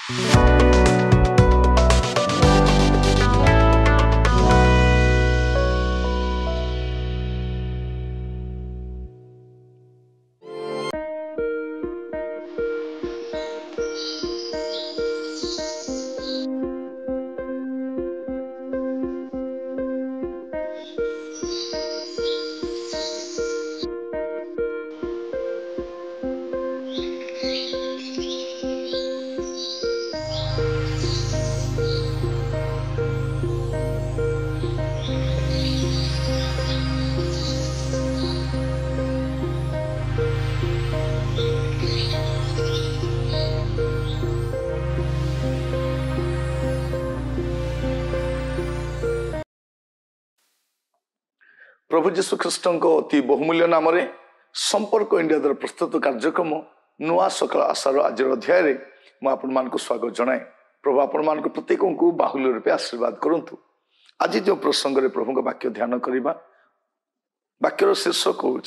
प्रभु जीशु ख्रीष्ट अति बहुमूल्य नाम संपर्क इंडिया द्वारा प्रस्तुत कार्यक्रम नुआ सकाल आशार आज अध्याय मुझे स्वागत जनाए। प्रभु आपण मान प्रत्येक को बाहुल्य रूपे आशीर्वाद करूँ। आज जो प्रसंग में प्रभु वाक्य ध्यान करवा वाक्यर शीर्षक हूँ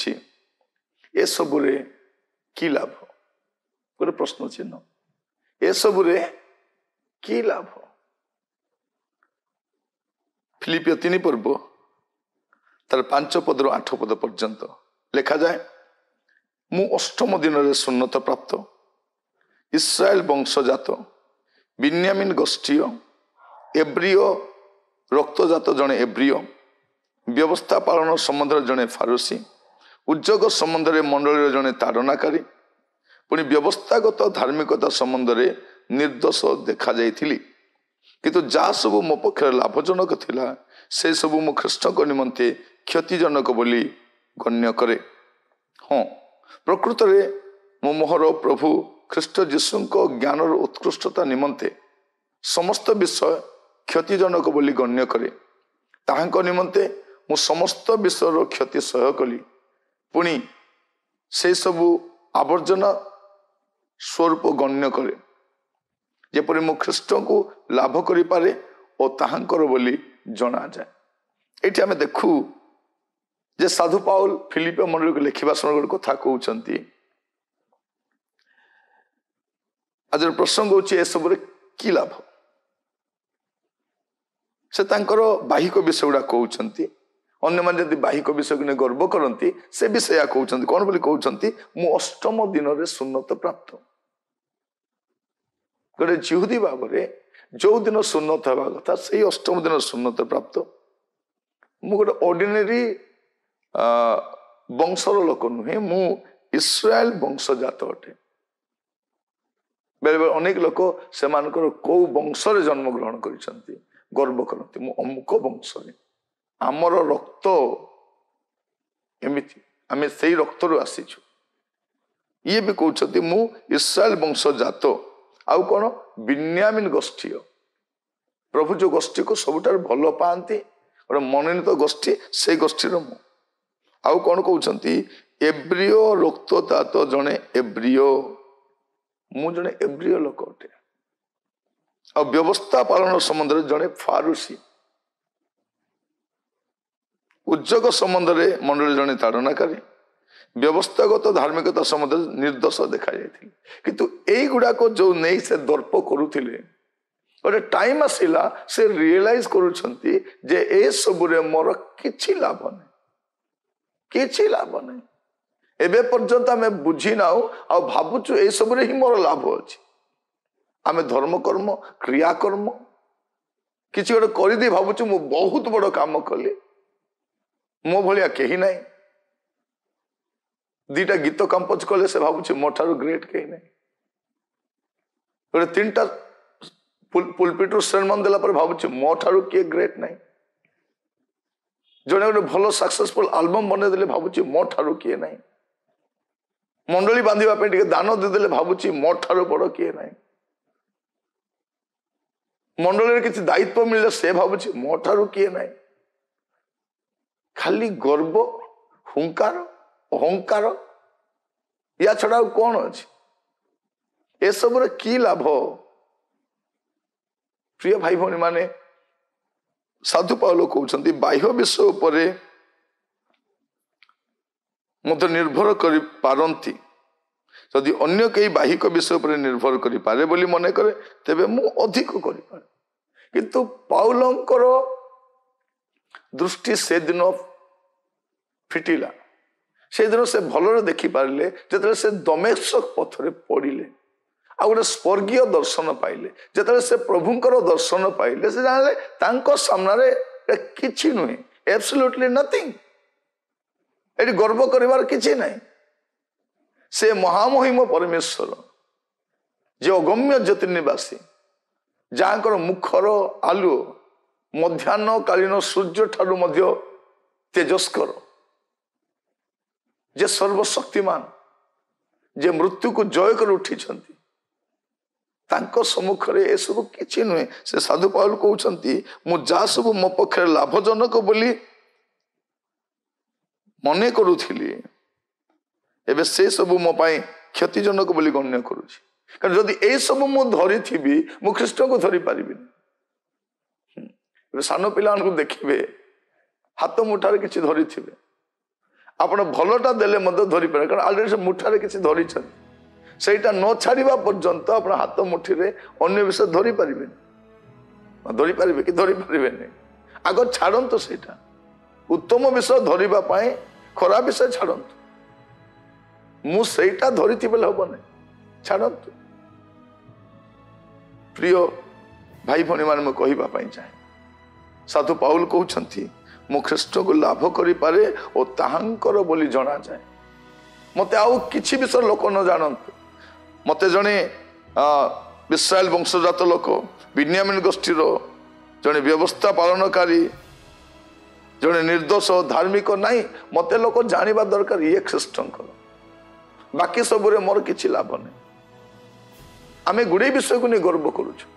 ए सबुरे की लाभ। गोटे प्रश्न चिन्ह ए सबुरे की लाभ। फिलिपियो 3 पर्व तार 5 पदर 8 पद पर्यंत लिखा जाए मु अष्टम दिन रे सुन्नत प्राप्त इस्राएल वंशजात बिन्यामिन गोष्ठीय एब्रिय रक्तजात जड़े एब्रिय व्यवस्था पालन संबंध जड़े फारूसी उद्योग संबंध में मंडली जड़े ताड़नाकारी पुणी व्यवस्थागत धार्मिकता संबंध में निर्दोष देखा जाइथिली किंतु जहाँ सब मो पक्ष लाभजनक थिला से सब मो ख्रीष्ट निमंते क्षतिजनक बोली गण्य करे। हाँ प्रकृत में मो मोहर प्रभु ख्रीष्ट जीशु ज्ञान उत्कृष्टता निमंते समस्त विषय क्षतिजनक बोली गण्य करे। ताहांको निमंते मु समस्त विषय क्षति सह कली पुणी से सबू आवर्जना स्वरूप गण्य करे जेपरि मु ख्रीष्ट को लाभ करि पारे और ताहांकर बोली जना जाए। ये आम देखू जे साधु पाउल फिलिपियो मंडली को लिखा समय गोटे कथा कहते आज प्रसंग हूँ ए सब कि लाभ से बाहिक विषय गुड़ा कहते अन्य मान जब बाहिक विषय को गर्व करती से विषय कहते कौन बोली कहते मु अष्टम दिन में सुन्नत प्राप्त गोटे जिहुदी भाव में जो दिन सुन्नत हवा कथा से अष्टम दिन सुन्नत प्राप्त मु गोटे ऑर्डिनरी वंशर लोक नुहे मु इस्राएल वंशजात अटे। बेले बेले अनेक लोक से कौ वंश जन्म ग्रहण कर गर्व करते मु अमुक वंश आमर रक्त एमती आम से रक्त रू आसीचु ये भी कहते मु इस्राएल वंशजात आउ कौन बिन्यामिन गोष्ठीय प्रभु जो गोष्ठी को सबुठार भल पाती गोटे मनोनीत गोष्ठी से गोष्ठी मु आउ कौन कहते एब्रियो रक्तदात जड़े एब्रियो मु जड़े एब्रियो लोक अटे आ व्यवस्था पालन संबंध में जड़े फारूसी उद्योग संबंध में मंडली जड़े ताड़नाकारी व्यवस्थागत धार्मिकता संबंध निर्दोष देखा जाए किंतु यही गुड़ाक जो नहीं से दर्प करुले गोटे टाइम आसला से रियलाइज करुछंती जे ए सबुरे मोर किछि लाभ नहीं किछि लाभ नहीं एबे पर्यंत आम बुझी नाउ आ भावुचु ए सबुरे ही मोर लाभ अछि आम धर्म कर्म क्रियाकर्म किछि गोटे करदे भावुचु मु बहुत बड़ काम कली मो भलिया केही नहीं दीटा गीत कंपोज कले से भावुची मो ठारू ग्रेट कहीं नहीं गोटे 3टा पुलपिट sermon देला पर भावुची मो ठारू किए ग्रेट नहीं जड़े गोटे भल सक्सेसफुल एल्बम बने देले भावुची मो ठारू किए नहीं मंडली बांधिबा पे टिके दान देदेले भावुची मो ठारू बड़ किए नहीं मंडली रे किछि दायित्व मिले से भावुची मो ठारू किए नहीं खाली गर्व हुंकार अहंकार या छड़ा कौन अच्छी ए सब की लाभ। प्रिय भाई भौणी माने साधु पाउल कहते बाह्य विषय उपर मत निर्भर कर पारती जदि अन्य कई बाहिक विषय पर निर्भर करि पारे बोली मने करे तेबे मु अधिक करि पारे किंतु पाउलंकर दृष्टि से दिन फिटिला से दिन से भलरे देखि पारले जेतले से दमेशक पथरे पड़िले आ गोटे स्वर्गीय दर्शन पाइले जेतले से प्रभुंकर दर्शन पाइले से जानले तांको सामने किछि नुहे एब्सोल्युटली नथिंग एटी गर्व करिवार किछि नहीं से महामहिम परमेश्वर जे अगम्य ज्योतिर्निवासी जहाँकर मुखर आलु मध्याह्न कालीन सूर्य ठारू मध्य तेजस्कर जे सर्वशक्तिमान जे मृत्यु को जय कर उठी तांको सम्मुखरे ए सब किछि नुहे से साधु पाउल कहउछंती मु जा सब मो पक्षे लाभजनक बोली मने करूथिली एबे से सब मो पाई क्षतिजनक बोली गण्य करूछि कारण जदि ए सब मु धरि थिबी मु ख्रीष्ट को धरि पारिबिनी एबे सान पिलान को देखिबे हाथ मुठारे किछि धरि थिबे आपण भलटा देले मध्य धरि पारे कारण ऑलरेडी से मुठारे किछि धरि छथि सेटा न छाड़िबा पर्यंत आपण हाथ मुठी रे अन्य विषय धरि पारिबे कि धरि पारिबे नै आगो छाड़ंतो सेटा उत्तम विषय धरिबा पाए खराब विषय छाड़ंतो मु सेटा धरिथि बेले हबो नै छाड़ंतो प्रिय भाई भणी मान मु कहिबा पाई चाहे साधु पाउल कहउछंती मु ख्रीष्ट को लाभ करि पारे ओ ताहांकर बोली जणा जाए मते आउ किछि विषय लोक न जानंतु मते जणे इस्राएल वंशजात लोक बिन्यामीन गोष्ठीर जणे व्यवस्था पालनकारी जणे निर्दोष धार्मिक नहीं मते लोक जानिबा दरकार ये ख्रीष्टंकर बाकी सबरे मोर किछि लाभ नहीं आमे गुडे विषय को नहीं गर्व करूछु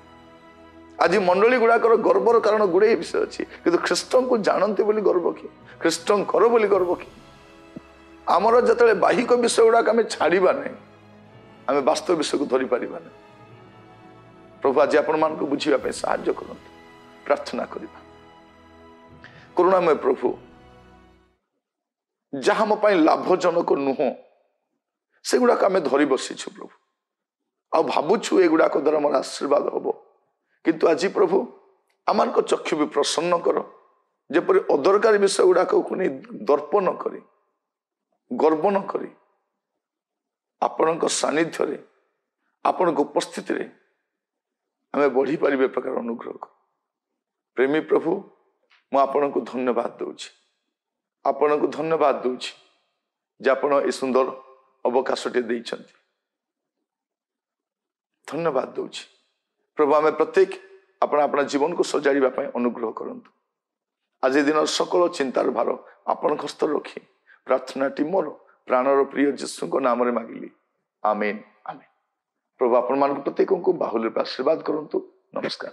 आज मंडली गुड़ाकर गर्वर कारण गुड़े विषय अच्छी किंतु ख्रीष्ट को जानते बोली गर्व कि ख्रीष्ट कर बोली गर्व कि आमर जिते बाहिक विषय गुड़ाक आम छाड़ा नहीं आम वास्तव विषय को धरी पारिबा नहीं प्रभु आज आपण मान को बुझीबा साहाय्य करंतु प्रार्थना करिबा करुणामय प्रभु जहाँ मो पाई लाभजनक नुह से गुड़ाक आम धरी बसीछु प्रभु आ भावुछु एगुड़ाक द्वारा मोर आशीर्वाद हम किंतु आज प्रभु आमान को चक्षु भी प्रसन्न कर जेपरि अदरकारी विषय गुड़ाक दर्प न करी गर्व न करी आपण सानिध्य रे आपण उपस्थिति रे आमे बढ़ी पारिबे प्रकार अनुग्रह कर प्रेमी प्रभु मु आपण को धन्यवाद दूची आपण को धन्यवाद दूची जे आपण ए सुंदर अवकाशटे देइछंती धन्यवाद दूची प्रभु आम प्रत्येक आपण अपना जीवन को सजाड़ा अनुग्रह करंतु आज दिन सकल चिंतार भार आपण हस्त रखी प्रार्थना टी मोर प्राणर प्रिय जीशु को नाम रे मागिली आमेन आमेन प्रभु आपण मान प्रत्येक को बाहुल्य आशीर्वाद करंतु नमस्कार।